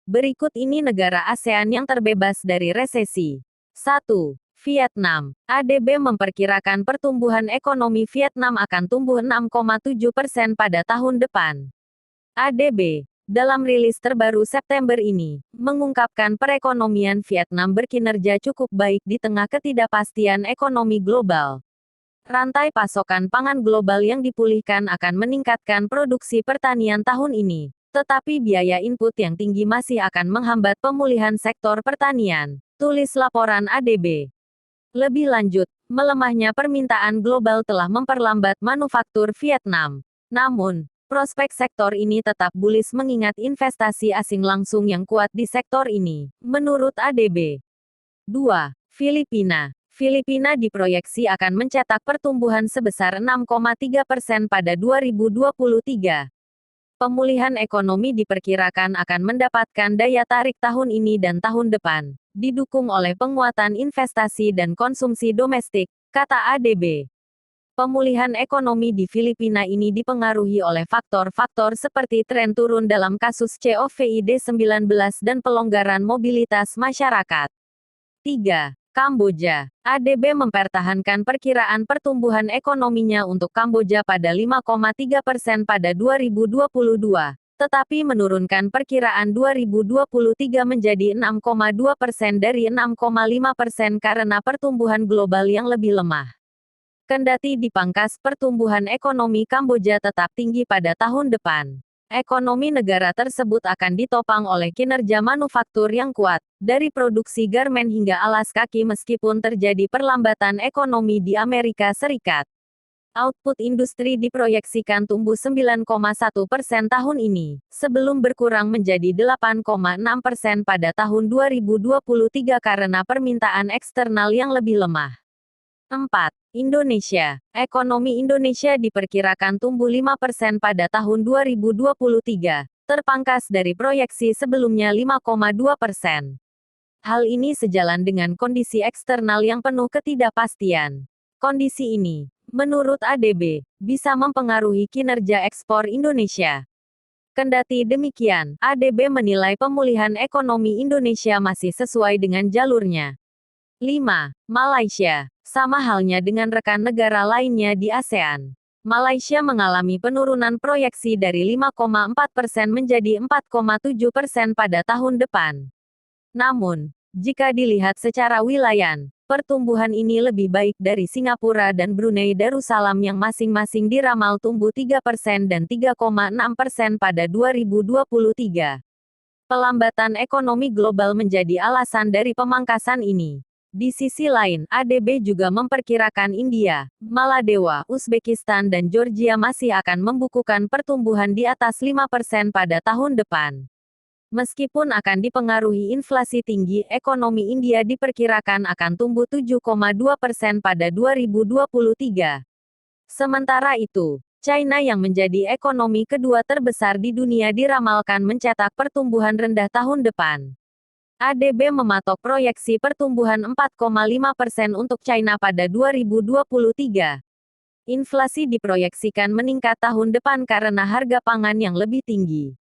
Berikut ini negara ASEAN yang terbebas dari resesi. 1. Vietnam. ADB memperkirakan pertumbuhan ekonomi Vietnam akan tumbuh 6,7% pada tahun depan. ADB, dalam rilis terbaru September ini, mengungkapkan perekonomian Vietnam berkinerja cukup baik di tengah ketidakpastian ekonomi global. Rantai pasokan pangan global yang dipulihkan akan meningkatkan produksi pertanian tahun ini, tetapi biaya input yang tinggi masih akan menghambat pemulihan sektor pertanian, tulis laporan ADB. Lebih lanjut, melemahnya permintaan global telah memperlambat manufaktur Vietnam. Namun, prospek sektor ini tetap bullish mengingat investasi asing langsung yang kuat di sektor ini, menurut ADB. 2. Filipina. Filipina diproyeksi akan mencetak pertumbuhan sebesar 6,3% pada 2023. Pemulihan ekonomi diperkirakan akan mendapatkan daya tarik tahun ini dan tahun depan, didukung oleh penguatan investasi dan konsumsi domestik, kata ADB. Pemulihan ekonomi di Filipina ini dipengaruhi oleh faktor-faktor seperti tren turun dalam kasus COVID-19 dan pelonggaran mobilitas masyarakat. 3. Kamboja. ADB mempertahankan perkiraan pertumbuhan ekonominya untuk Kamboja pada 5,3% pada 2022, tetapi menurunkan perkiraan 2023 menjadi 6,2% dari 6,5% karena pertumbuhan global yang lebih lemah. Kendati dipangkas, pertumbuhan ekonomi Kamboja tetap tinggi pada tahun depan. Ekonomi negara tersebut akan ditopang oleh kinerja manufaktur yang kuat, dari produksi garmen hingga alas kaki meskipun terjadi perlambatan ekonomi di Amerika Serikat. Output industri diproyeksikan tumbuh 9,1% tahun ini, sebelum berkurang menjadi 8,6% pada tahun 2023 karena permintaan eksternal yang lebih lemah. 4. Indonesia. Ekonomi Indonesia diperkirakan tumbuh 5% pada tahun 2023, terpangkas dari proyeksi sebelumnya 5,2%. Hal ini sejalan dengan kondisi eksternal yang penuh ketidakpastian. Kondisi ini, menurut ADB, bisa mempengaruhi kinerja ekspor Indonesia. Kendati demikian, ADB menilai pemulihan ekonomi Indonesia masih sesuai dengan jalurnya. 5. Malaysia. Sama halnya dengan rekan negara lainnya di ASEAN. Malaysia mengalami penurunan proyeksi dari 5,4% menjadi 4,7% pada tahun depan. Namun, jika dilihat secara wilayah, pertumbuhan ini lebih baik dari Singapura dan Brunei Darussalam yang masing-masing diramal tumbuh 3% dan 3,6% pada 2023. Pelambatan ekonomi global menjadi alasan dari pemangkasan ini. Di sisi lain, ADB juga memperkirakan India, Maladewa, Uzbekistan dan Georgia masih akan membukukan pertumbuhan di atas 5% pada tahun depan. Meskipun akan dipengaruhi inflasi tinggi, ekonomi India diperkirakan akan tumbuh 7,2% pada 2023. Sementara itu, China yang menjadi ekonomi kedua terbesar di dunia diramalkan mencetak pertumbuhan rendah tahun depan. ADB mematok proyeksi pertumbuhan 4,5% untuk China pada 2023. Inflasi diproyeksikan meningkat tahun depan karena harga pangan yang lebih tinggi.